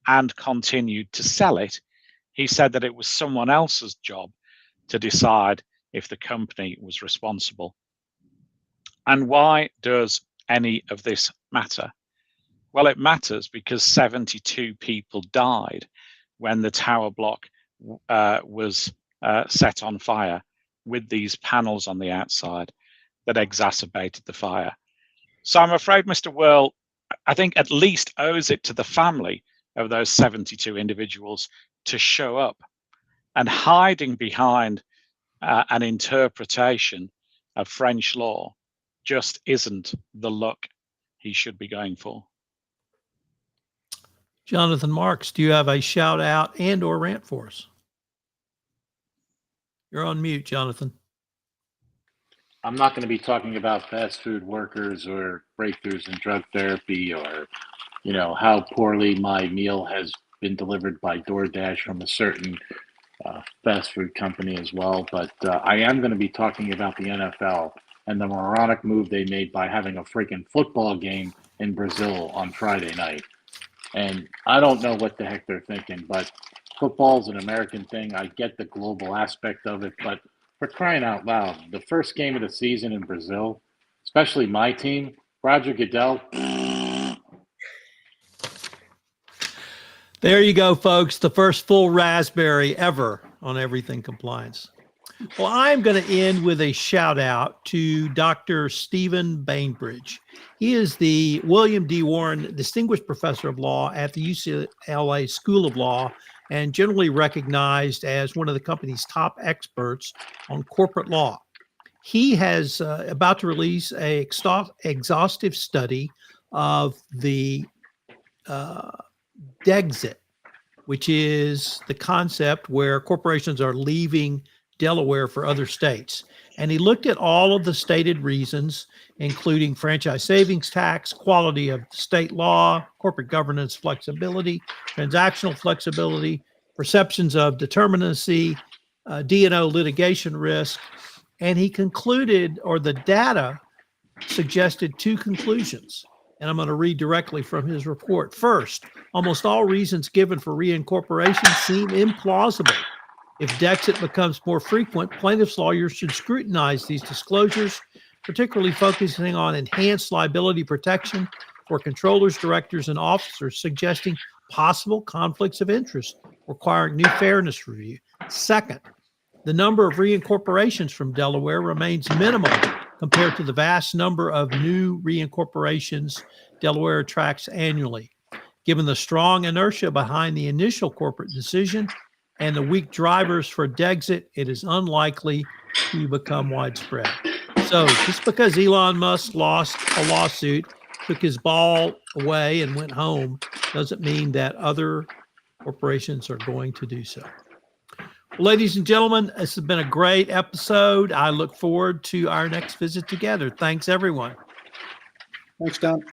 and continued to sell it, he said that it was someone else's job to decide if the company was responsible. And why does any of this matter? Well, it matters because 72 people died when the tower block was set on fire with these panels on the outside that exacerbated the fire. So I'm afraid Mr. Worrell, I think, at least owes it to the family of those 72 individuals to show up, and hiding behind an interpretation of French law just isn't the look he should be going for. Jonathan Marks, do you have a shout out and or rant for us? You're on mute, Jonathan. I'm not going to be talking about fast food workers or breakthroughs in drug therapy or, how poorly my meal has been delivered by DoorDash from a certain fast food company as well. But I am going to be talking about the NFL and the moronic move they made by having a freaking football game in Brazil on Friday night. And I don't know what the heck they're thinking, but football's an American thing. I get the global aspect of it, but for crying out loud, the first game of the season in Brazil, especially my team, Roger Goodell. There you go, folks. The first full raspberry ever on Everything Compliance. Well, I'm going to end with a shout out to Dr. Stephen Bainbridge. He is the William D. Warren Distinguished Professor of Law at the UCLA School of Law and generally recognized as one of the company's top experts on corporate law. He has about to release a exhaustive study of the Dexit, which is the concept where corporations are leaving Delaware for other states. And he looked at all of the stated reasons, including franchise savings tax, quality of state law, corporate governance flexibility, transactional flexibility, perceptions of determinacy, D&O litigation risk. And he concluded, or the data suggested, two conclusions. And I'm going to read directly from his report. First, almost all reasons given for reincorporation seem implausible. If Dexit becomes more frequent, plaintiffs' lawyers should scrutinize these disclosures, particularly focusing on enhanced liability protection for controllers, directors, and officers, suggesting possible conflicts of interest requiring new fairness review. Second, the number of reincorporations from Delaware remains minimal compared to the vast number of new reincorporations Delaware attracts annually. Given the strong inertia behind the initial corporate decision and the weak drivers for Dexit, it is unlikely to become widespread. So just because Elon Musk lost a lawsuit, took his ball away and went home, doesn't mean that other corporations are going to do so. Well, ladies and gentlemen, this has been a great episode. I look forward to our next visit together. Thanks, everyone. Thanks, Don.